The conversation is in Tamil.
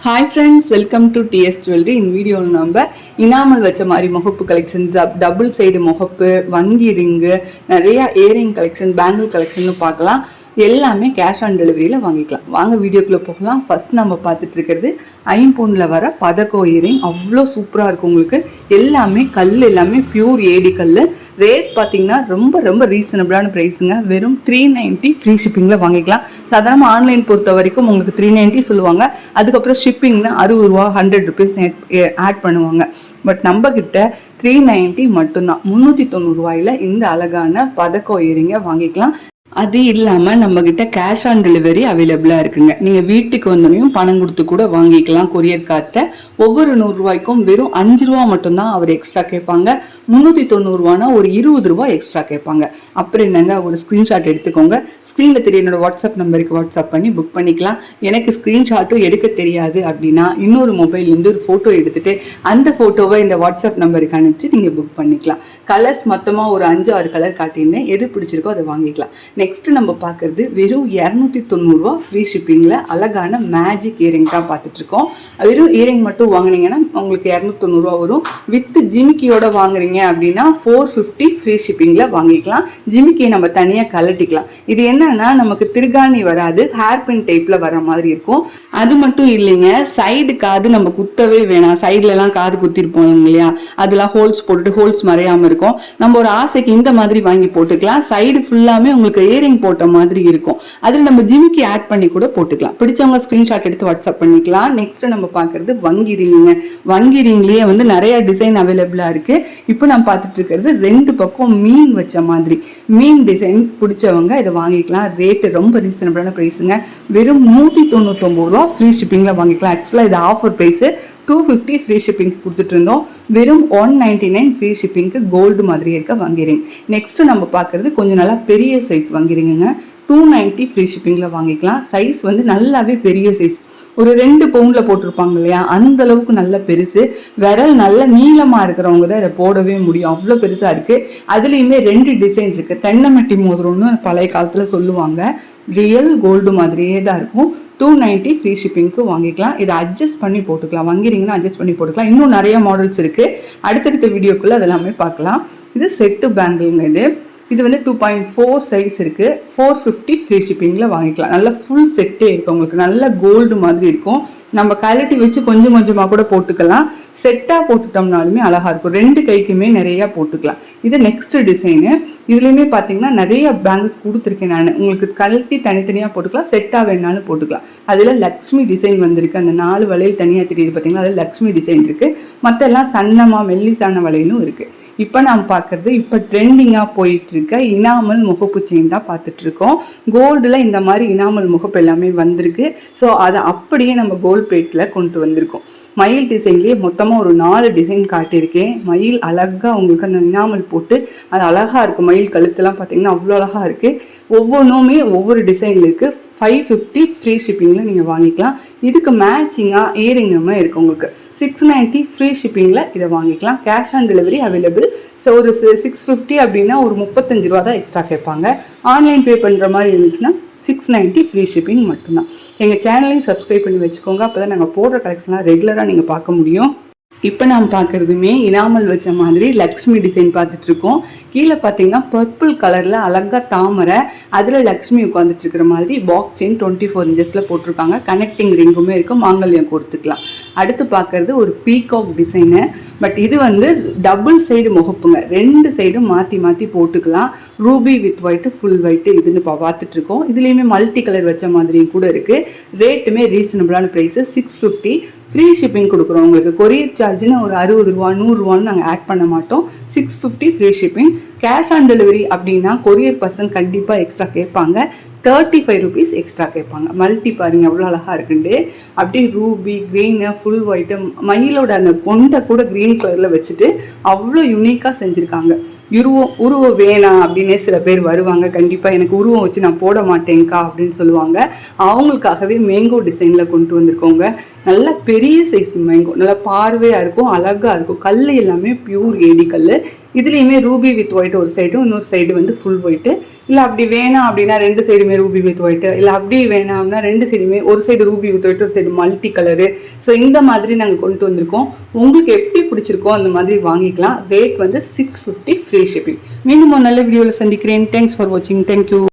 Hi friends, welcome to DS jewellery. இந்த வீடியோவில் நம்ம இனாமல் வச்ச மாதிரி முகப்பு கலெக்ஷன், டபுள் சைடு முகப்பு, வங்கி ரிங்கு, நிறைய இயரிங் கலெக்ஷன், பேங்கிள் கலெக்ஷன் பார்க்கலாம். எல்லாமே கேஷ் ஆன் டெலிவரியில் வாங்கிக்கலாம். வாங்க வீடியோக்குள்ளே போகலாம். ஃபர்ஸ்ட் நம்ம பார்த்துட்டு இருக்கிறது ஐம்பொன்னில் வர பதக்கோ இயரிங். அவ்வளோ சூப்பராக இருக்கும். உங்களுக்கு எல்லாமே கல், எல்லாமே பியூர் ஏடி கல். ரேட் பார்த்தீங்கன்னா ரொம்ப ரொம்ப ரீசனபிளான ப்ரைஸுங்க. வெறும் 390 ஃப்ரீ ஷிப்பிங்கில் வாங்கிக்கலாம். சாதாரண ஆன்லைன் பொறுத்த வரைக்கும் உங்களுக்கு 390 சொல்லுவாங்க. அதுக்கப்புறம் ஷிப்பிங்னா 60 ரூபா, 100 ருபீஸ் ஆட் பண்ணுவாங்க. பட் நம்ம கிட்ட 390 மட்டும்தான். 390 ரூபாயில் இந்த அழகான பதக்கோ இயரிங்கை வாங்கிக்கலாம். அது இல்லாமல் நம்மக்கிட்ட கேஷ் ஆன் டெலிவரி அவைலபிளாக இருக்குங்க. நீங்கள் வீட்டுக்கு வந்தோடனையும் பணம் கொடுத்து கூட வாங்கிக்கலாம். கொரியர் கார்ட்டை ஒவ்வொரு 100 ரூபாய்க்கும் வெறும் 5 ரூபா மட்டும்தான் அவர் எக்ஸ்ட்ரா கேட்பாங்க. 390 ரூபானா ஒரு 20 ரூபா எக்ஸ்ட்ரா கேட்பாங்க. அப்புறம் என்னங்க, ஒரு ஸ்க்ரீன்ஷாட் எடுத்துக்கோங்க. ஸ்க்ரீனில் தெரிய என்னோட வாட்ஸ்அப் நம்பருக்கு வாட்ஸ்அப் பண்ணி புக் பண்ணிக்கலாம். எனக்கு ஸ்க்ரீன்ஷாட்டும் எடுக்க தெரியாது அப்படின்னா இன்னொரு மொபைல்லேருந்து ஒரு ஃபோட்டோ எடுத்துகிட்டு அந்த ஃபோட்டோவை இந்த வாட்ஸ்அப் நம்பருக்கு அனுப்பிச்சு நீங்கள் புக் பண்ணிக்கலாம். கலர்ஸ் மொத்தமாக ஒரு 5-6 கலர் காட்டியிருந்தேன். எது பிடிச்சிருக்கோ அதை வாங்கிக்கலாம். நெக்ஸ்ட் நம்ம பார்க்கறது வெறும் 290 ரூபா ஃப்ரீ ஷிப்பிங்கில் அழகான மேஜிக் இயரிங் தான் பார்த்துட்டு இருக்கோம். வெறும் இயரிங் மட்டும் வாங்கினீங்கன்னா உங்களுக்கு 290 ரூபா வரும். வித் ஜிமிக்கியோட வாங்குறீங்க அப்படின்னா 450 ஃப்ரீ ஷிப்பிங்கில் வாங்கிக்கலாம். ஜிமிக்கியை நம்ம தனியாக கலட்டிக்கலாம். இது என்னன்னா, நமக்கு திருகாணி வராது, ஹேர் பின் டைப்ல வர மாதிரி இருக்கும். அது மட்டும் இல்லைங்க, சைடு காது நம்ம குத்தவே வேணாம். சைட்லலாம் காது குத்திருப்போம் இல்லையா, அதெல்லாம் ஹோல்ஸ் போட்டுட்டு ஹோல்ஸ் மறையாமல் இருக்கும். நம்ம ஒரு ஆசைக்கு இந்த மாதிரி வாங்கி போட்டுக்கலாம். சைடு ஃபுல்லாமே உங்களுக்கு இயரிங் போட்ட மாதிரி இருக்கும். அதில் நம்ம ஜிமிக்கி ஆட் பண்ணி கூட போட்டுக்கலாம். பிடிச்சவங்க ஸ்கிரீன்ஷாட் எடுத்து வாட்ஸ்அப் பண்ணிக்கலாம். நெக்ஸ்ட் நம்ம பார்க்கறது வங்கி ரிங்குங்க. வங்கி ரிங்லேயே வந்து நிறைய டிசைன் அவைலபிளாக இருக்கு. இப்போ நான் பார்த்துட்டு இருக்கிறது 2 பக்கம் மீன் வச்ச மாதிரி மீன் டிசைன். பிடிச்சவங்க இதை வாங்கிக்கலாம். ரேட்டு ரொம்ப ரீசனபிளான ப்ரைஸுங்க. வெறும் 199 ரூபா ஃப்ரீ ஷிப்பிங்கில் வாங்கிக்கலாம். ஆக்சுவலாக இது ஆஃபர் ப்ரைஸு. 250 ஃப்ரீ ஷிப்பிங்க்கு கொடுத்துட்டு இருந்தோம். வெறும் 199 ஃப்ரீ ஷிப்பிங்க்கு கோல்டு மாதிரி இருக்க வாங்கிறீங்க. நெக்ஸ்ட் நம்ம பார்க்கறது கொஞ்சம் நல்லா பெரிய சைஸ் வாங்கிறீங்க. 290 ஃப்ரீ ஷிப்பிங்கில் வாங்கிக்கலாம். சைஸ் வந்து நல்லாவே பெரிய சைஸ். ஒரு 2 பவுண்டில் போட்டிருப்பாங்க இல்லையா, அந்த அளவுக்கு நல்ல பெருசு. விரல் நல்ல நீளமாக இருக்கிறவங்க தான் இதை போடவே முடியும். அவ்வளோ பெருசாக இருக்குது. அதுலேயுமே 2 டிசைன் இருக்குது. தென்னமெட்டி மோதிரம்னு பழைய காலத்தில் சொல்லுவாங்க. ரியல் கோல்டு மாதிரியே தான் இருக்கும். 290 ஃப்ரீ ஷிப்பிங்க்கு வாங்கிக்கலாம். இதை அட்ஜஸ்ட் பண்ணி போட்டுக்கலாம். வாங்கிறீங்கன்னா அட்ஜஸ்ட் பண்ணி போட்டுக்கலாம். இன்னும் நிறைய மாடல்ஸ் இருக்குது. அடுத்தடுத்த வீடியோக்குள்ளே அதெல்லாமே பார்க்கலாம். இது செட்டு பேங்கிள்ங்க. இது வந்து 2.4 சைஸ் இருக்குது. 450 ஃப்ரீ ஷிப்பிங்கில் வாங்கிக்கலாம். நல்ல ஃபுல் செட்டே இருக்குது. உங்களுக்கு நல்ல கோல்டு மாதிரி இருக்கும். நம்ம குவாலிட்டி வச்சு கொஞ்சம் கொஞ்சமாக கூட போட்டுக்கலாம். செட்டாக போட்டுட்டோம்னாலுமே அழகாக இருக்கும். 2 கைக்குமே நிறையா போட்டுக்கலாம். இது நெக்ஸ்ட் டிசைனு. இதுலேயுமே பார்த்தீங்கன்னா நிறைய பேங்கிள்ஸ் கொடுத்துருக்கேன் நான். உங்களுக்கு குவாலிட்டி தனித்தனியாக போட்டுக்கலாம், செட்டாக வேணாலும் போட்டுக்கலாம். அதில் லக்ஷ்மி டிசைன் வந்திருக்கு. அந்த 4 வளையல் தனியாக தெரியுது பார்த்தீங்களா, அதில் லக்ஷ்மி டிசைன் இருக்குது. மற்ற எல்லாம் சன்னமாக மெல்லிசான வளையலும் இருக்குது. இப்போ நாம் பார்க்குறது இப்போ ட்ரெண்டிங்காக போயிட்டு இருக்க இனாமல் முகப்பு செயின் தான் பார்த்துட்டு இருக்கோம். கோல்டில் இந்த மாதிரி இனாமல் முகப்பு எல்லாமே வந்திருக்கு. ஸோ அதை அப்படியே நம்ம கோல்டு பிளேட்டில் கொண்டு வந்திருக்கோம். மயில் டிசைன்லேயே மொத்தமாக ஒரு 4 டிசைன் காட்டியிருக்கேன். மயில் அழகாக உங்களுக்கு அந்த இனாமல் போட்டு அது அழகாக இருக்கும். மயில் கழுத்துலாம் பார்த்தீங்கன்னா அவ்வளோ அழகாக இருக்குது. ஒவ்வொன்றுமே ஒவ்வொரு டிசைனில் இருக்குது. 550 ஃப்ரீ ஷிப்பிங்கில் நீங்கள் வாங்கிக்கலாம். இதுக்கு மேட்சிங்காக இயரிங்குமே இருக்குது. உங்களுக்கு 690 ஃப்ரீ ஷிப்பிங்கில் இதை வாங்கிக்கலாம். Cash on delivery available. So ஒரு 650 அப்படின்னா ஒரு 35 ரூபா தான் எக்ஸ்ட்ரா கேட்பாங்க. ஆன்லைன் பே பண்ணுற மாதிரி இருந்துச்சுன்னா 690 ஃப்ரீ ஷிப்பிங் மட்டும்தான். எங்கள் சேனலையும் சப்ஸ்கிரைப் பண்ணி வச்சுக்கோங்க. அப்போ தான் நாங்கள் போடுற கலெக்ஷன்லாம் ரெகுலராக நீங்கள் பார்க்க முடியும். இப்போ நாம் பார்க்குறதுமே இனாமல் வச்ச மாதிரி லக்ஷ்மி டிசைன் பார்த்துட்ருக்கோம். கீழே பார்த்தீங்கன்னா பர்பிள் கலரில் அழகாக தாமரை, அதில் லக்ஷ்மி உட்காந்துட்டு இருக்கிற மாதிரி பாக்ஸ் செயின் 24 இன்ச்சஸில் போட்டிருக்காங்க. கனெக்டிங் ரிங்குமே இருக்கும். மாங்கல்யம் கொடுத்துக்கலாம். அடுத்து பார்க்குறது ஒரு பீகாக் டிசைனு. பட் இது வந்து டபுள் சைடு முகப்புங்க. 2 சைடும் மாற்றி மாற்றி போட்டுக்கலாம். Ruby with white, full white இதுன்னு பார்த்துட்ருக்கோம். இதுலேயுமே மல்டி கலர் வச்ச மாதிரியும் கூட இருக்குது. ரேட்டுமே ரீசனபிளான ப்ரைஸு. 650 ஃப்ரீ ஷிப்பிங் கொடுக்குறோம். உங்களுக்கு கொரியர் சார்ஜ்னு ஒரு 60 ரூபா 100 ரூபான்னு நாங்கள் ஆட் பண்ண மாட்டோம். 650 free shipping. Cash on delivery அப்படின்னா கொரியர் பர்சன் கண்டிப்பாக எக்ஸ்ட்ரா கேட்பாங்க. 35 ருபீஸ் எக்ஸ்ட்ரா கேட்பாங்க. மல்டி பாருங்க எவ்வளோ அழகாக இருக்குண்டு. அப்படியே ரூபி க்ரீனு, ஃபுல் ஒயிட்டு, மயிலோட அந்த கொண்டை கூட க்ரீன் கலரில் வச்சுட்டு அவ்வளோ யூனிக்காக செஞ்சுருக்காங்க. உருவம் வேணாம் அப்படின்னே சில பேர் வருவாங்க. கண்டிப்பாக எனக்கு உருவம் வச்சு நான் போட மாட்டேங்க்கா அப்படின்னு சொல்லுவாங்க. அவங்களுக்காகவே மேங்கோ டிசைனில் கொண்டு வந்திருக்கோங்க. நல்ல பெரிய சைஸ் மேங்கோ, நல்லா பார்வையாக இருக்கும், அழகாக இருக்கும். கல் எல்லாமே பியூர் ஏடி கல். இதுலேயுமே ரூபி வித் ஒயிட் ஒரு சைடும் இன்னொரு சைடு வந்து ஃபுல் ஒயிட்டு. இல்லை அப்படி வேணாம் அப்படின்னா 2 சைடுமே ரூபி வித் ஒயிட்டு, இல்லை அப்படி வேணாம் அப்படின்னா 2 சைடுமே ஒரு சைடு ரூபி வித் ஒயிட் ஒரு சைடு மல்டி கலரு. ஸோ இந்த மாதிரி நாங்கள் கொண்டு வந்திருக்கோம். உங்களுக்கு எப்படி பிடிச்சிருக்கோ அந்த மாதிரி வாங்கிக்கலாம். ரேட் வந்து 650 ஃப்ரீ ஷிப்பிங். மீண்டும் ஒரு நல்ல வீடியோவில் சந்திக்கிறேன். தேங்க்ஸ் ஃபார் வாட்சிங். தேங்க்யூ.